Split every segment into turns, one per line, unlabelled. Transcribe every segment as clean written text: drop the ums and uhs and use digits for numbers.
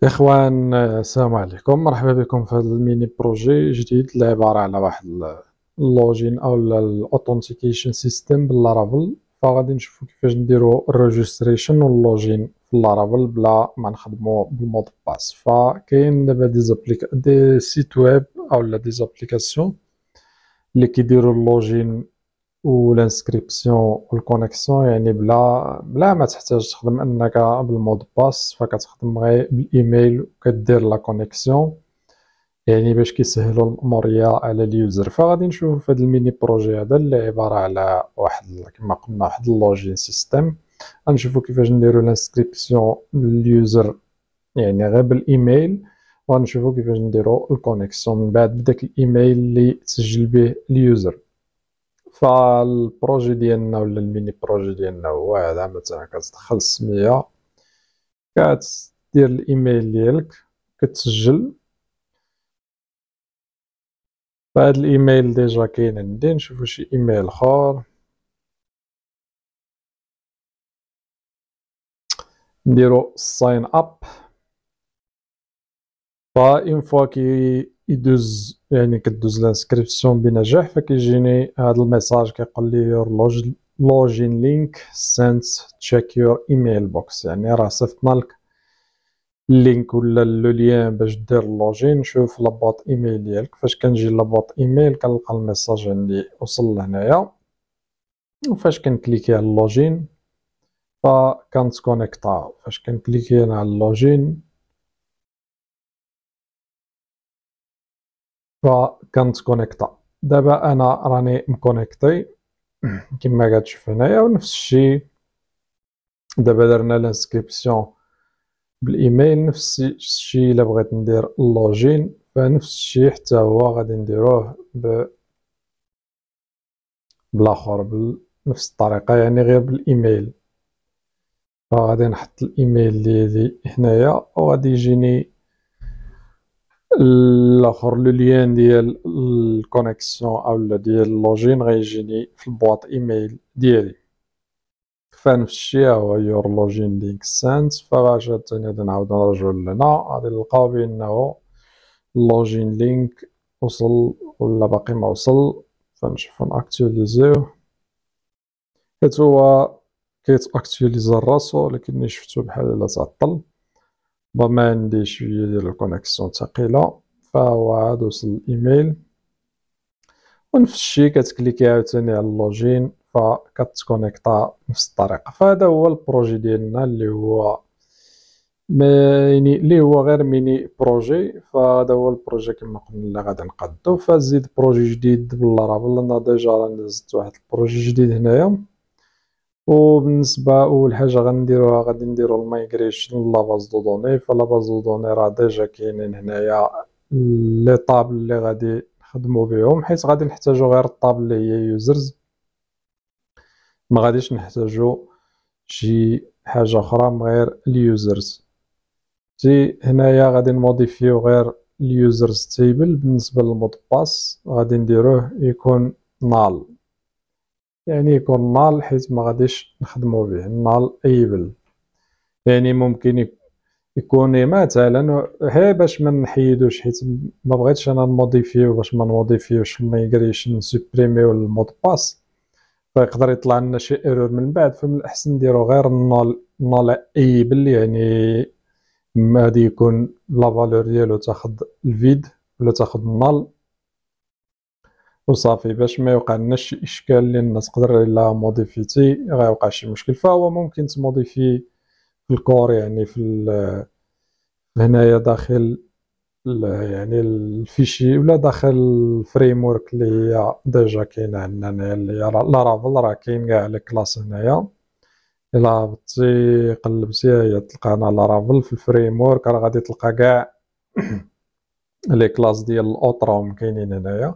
إخوان، السلام عليكم. مرحبا بكم في هذا الميني بروجي جديد اللي عبارة على واحد اللوجين أو الأوثنتيكيشن سيستم باللارافيل. فغادي نشوفو كيفاش نديرو الريجستريشن واللوجين في اللارافيل بلا ما نخدمو بالمود باس. فكاين دابا دي سيت ويب أو دي زابليكاسيون اللي كيديرو اللوجين والانسكريبسيون والكونيكسيون، يعني بلا ما تحتاج تخدم انك بالمود باس، فكتخدم غير بالايميل وكدير لا كونيكسيون، يعني باش كيسهلوا الاموريه على اليوزر. فغادي نشوف في هذا الميني بروجي هذا اللي عباره على واحد كما قلنا واحد اللوجين سيستم. غنشوفوا كيفاش نديروا الانسكريبسيون لليوزر يعني غير بالايميل، وغنشوفوا كيفاش نديروا الكونيكسيون من بعد بداك الايميل اللي تسجل به اليوزر. فالبروجي ديالنا ولا الميني بروجي ديالنا هو هذا. مثلا كتدخل السميه، كتدير الايميل ديالك، كتسجل. فهاد الايميل ديجا كاين عندي، نشوفو شي ايميل اخر نديرو ساين اب. اون فوا كي يدوز يعني كدوز الانسكريبسيون بنجاح، فكيجيني هاد الميساج كيقول لي يور لوجين لينك سنت تشيك يور ايميل بوكس، يعني راه صيفطنا لك اللينك ولا لو ليان باش دير اللوجين. نشوف لاباط ايميل ديالك، فاش كنجي لاباط ايميل كنلقى الميساج عندي وصل لهنايا، وفاش كنكليكي على اللوجين فكنتكونيكطا. فاش كنكليكي على اللوجين فكنتكونيكطا. دابا انا راني مكونيكتي كما كتشوف هنايا، ونفس الشيء دابا درنا لانسكريبسيون بالايميل. نفس الشيء الا بغيت ندير اللوجين فنفس الشيء حتى هو غادي نديروه بالاخر بنفس الطريقه، يعني غير بالايميل. فغادي نحط الايميل ديالي هنايا، وغادي يجيني الاخر لو ليان ديال الكونيكسيون او ديال اللوجين غيجيني في البواط ايميل ديالي. فنفس الشيء هو يور لوجين لينك سنت. فاش ثاني غادي نعاود نرجعو لهنا، غادي نلقاو بانه اللوجين لينك وصل ولا باقي ما وصل. فنشوفو ناكتواليزيوه، حيت هو كيتاكتواليزا راسو، ولكن شفتو بحال الا تعطل. ما عندي شويه ديال الكونيكسيون ثقيله. فهو عاد وصل الايميل، ونفس الشيء كتكليكي عاوتاني على اللوجين فكتكونيكطا بنفس الطريقه. فهذا هو البروجي ديالنا اللي هو يعني اللي هو غير ميني بروجي. فهذا هو البروجي كما قلنا اللي غادي نقادو. فزيد بروجي جديد باللارافيل، انا ديجا راني زدت واحد البروجي جديد هنايا. وبالنسبه اول حاجه غنديروها غادي نديرو المايغريشن لاباز دو دوني. فلاباز دو دوني راه ديجا كاينين هنايا لي طابل اللي غادي نخدمو بهم، حيت غادي نحتاجو غير الطابل اللي هي يوزرز، ما غاديش نحتاجو شي حاجه اخرى من غير اليوزرز. جي هنايا غادي نموديفيو غير اليوزرز تيبل. بالنسبه للمود باس غادي نديروه يكون نال، يعني يكون نال حيت ما غاديش نخدمو به نال ايبل. يعني ممكن يكون مثلا غير باش ما نحيدوش، حيت ما بغيتش انا نموديفيو باش ما نموديفيوش الميغريشن سوبريميو المود باس، فيقدر يطلع لنا شي ايرور من بعد. فمن الاحسن نديرو غير نال ايبل، يعني غادي يكون لا فالور ديالو تاخد الفيد ولا تاخد النال وصافي، باش ما يوقع لنا شي اشكال اللي الناس تقدر الا موديفيتي غيوقع شي مشكل. فهو ممكن تموديفي في الكور، يعني في هنايا داخل يعني الفيشي ولا داخل الفريم ورك اللي هي ديجا كاينه عندنا هنايا اللي هي لارافيل. راه كاين كاع لي كلاس هنايا، الا هبطتي قلبتي هي تلقانا لارافيل في الفريم ورك. راه غادي تلقى كاع لي كلاس ديال الاوتروم كاينين هنايا،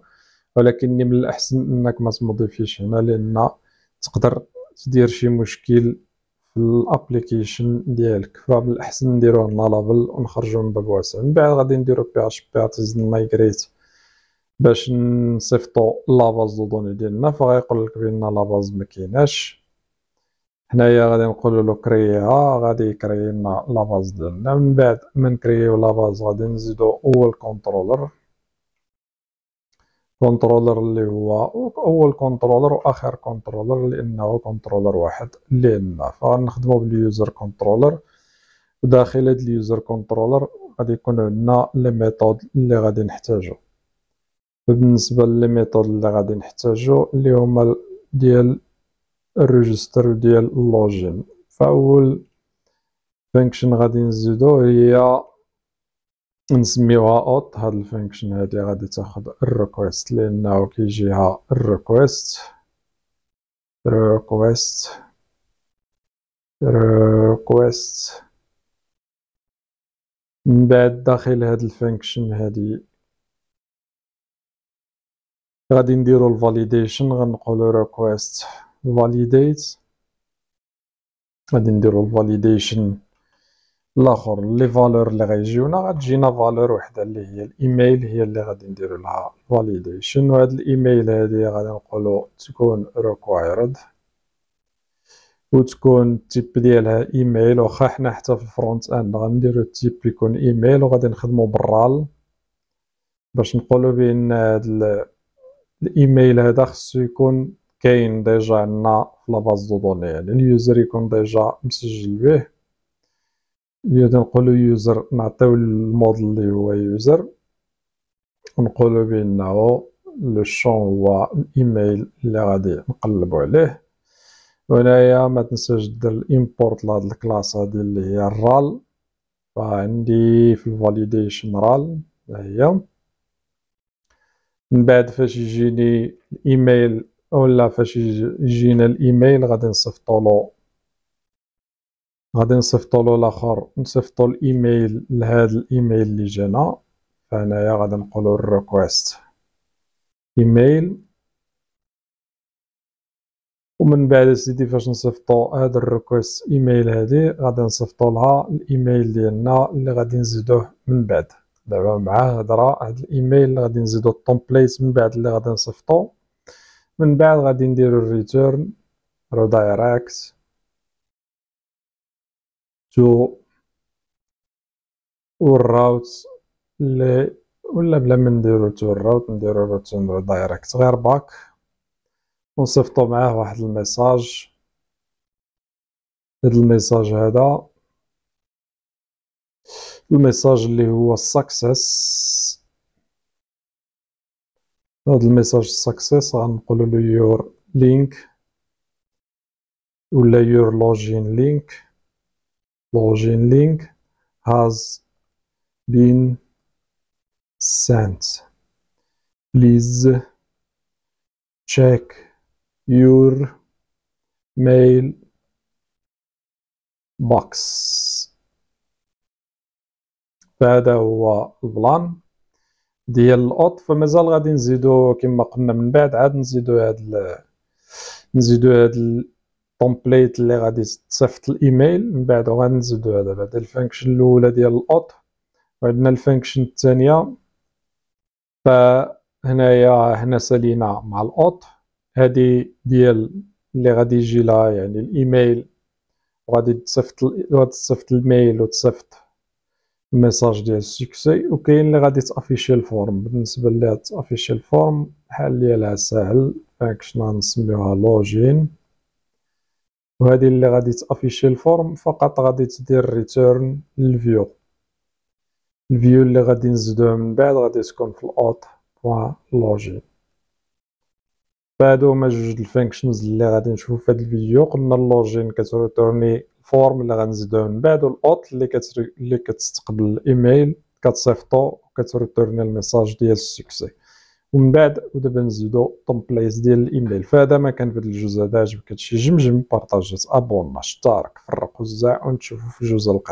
ولكن من الاحسن انك ما تموديفيش هنا، لان تقدر تدير شي مشكل في الابليكيشن ديالك. فمن الاحسن نديروه لافل ونخرجوا من باب واسع. من بعد غادي نديرو بي اش بي تزيد مايغريت باش نصيفطو لاباز دو دوني ديالنا. فغيقول لك بان لاباز ما كايناش، هنايا غادي نقولوا له كرييها، غادي يكري لنا لاباز ديالنا. من بعد ما نكريو لاباز غادي نزيدو اول كونترولر اللي هو اول كونترولر واخر كونترولر لانه كونترولر واحد اللي عندنا، فغنخدمو باليوزر كونترولر. وداخل هاد اليوزر كونترولر غادي يكون عندنا لي ميثود اللي غادي نحتاجو. بالنسبه لي ميثود اللي غادي نحتاجو اللي هما ديال الريجستر ديال اللوجين، فاول فانكشن غادي نزيدو هي نسميوها اوت. هاد الفانكشن هادي غادي تاخد الريكويست لانه كيجيها الريكويست من بعد داخل هاد الفانكشن هادي غادي نديرو الفاليديشن، غنقولو ريكويست فاليديت. غادي نديرو الفاليديشن الاخر لي فالور اللي غيجيونا، غتجينا فالور وحده اللي هي الايميل هي اللي غادي نديرو لها فاليديشن. وهاد الايميل هادي غادي نقولو تكون required وتكون التيب ديالها ايميل، واخا حنا حتى في الفرونت اند غنديرو التيب يكون ايميل، وغادي نخدمو بالرال باش نقولو بان هاد الايميل هذا خصو يكون كاين ديجا عندنا في لاباز دو دوني، يعني اليوزر يكون ديجا مسجل به. غادي نقولو يوزر، نعطيو الموديل اللي هو يوزر، ونقولو بانه لو شون هو الايميل اللي غادي نقلبو عليه. وهنايا ما تنساش دير الامبورت لهاد الكلاس هادي اللي هي الرال، فعندي في الفاليديشن رال هي. من بعد فاش يجيني الايميل ولا فاش يجينا الايميل غادي نصيفطولو الاخر، نصيفطو الايميل لهذا الايميل اللي جانا. فهنايا غادي نقولو الريكويست ايميل. ومن بعد سيدي فاش نصيفطو هاد الريكويست ايميل هادي غادي نصيفطو لها الايميل ديالنا اللي غادي نزيدوه من بعد. دابا مع هضره هاد الايميل اللي غادي نزيدو التمبليت من بعد اللي غادي نصيفطو. من بعد غادي نديرو الريتيرن redirect to والراوت اللي ولا بلا ما نديرو تو الراوت نديرو روتين ريدايركت غير باك، ونصيفطو معاه واحد الميساج. هاد الميساج هذا الميساج اللي هو سكسس. هاد الميساج سكسس غنقولو له يور لينك ولا your login link has been sent. Please check your mail box. فهذا هو البلان ديال الاوت. فمازال غادي نزيدو كما قلنا من بعد عاد نزيدو هاد التمبليت اللي غادي تصيفط الايميل من بعد، وغادي نزيدو هذا بعد الفانكشن الاولى ديال الاوت. وعندنا الفانكشن الثانيه. فهنايا حنا سالينا مع الاوت هادي ديال اللي غادي يجي لها يعني الايميل، وغادي تصيفط الميل وتصيفط الميساج ديال السكسي. وكاين اللي غادي تافيشي الفورم. بالنسبه لي تافيشي الفورم الحل ديالها ساهل، فانكشن غنسميوها لوجين. وهذه اللي غادي تافيشي الفورم فقط غادي تدير ريتيرن للفيو. الفيو اللي غادي نزيدوه من بعد غادي تكون في الاوت بوان لوجين. فهادو هما جوج الفانكشنز اللي غادي نشوفو في هذا الفيديو. قلنا اللوجين كتريتورني الفورم اللي غنزيدوه من بعد، والاوت اللي كتستقبل الايميل كتصيفطو وكتريتورني الميساج ديال السكسي. ومن بعد ودابا نزيدو تمبليت ديال الايميل. فهذا ما كان في هذا الجزء هذا. عجبك هادشي جمجم بارطاجي ابونا اشترك فرق وزع، ونشوفو في الجزء القادم.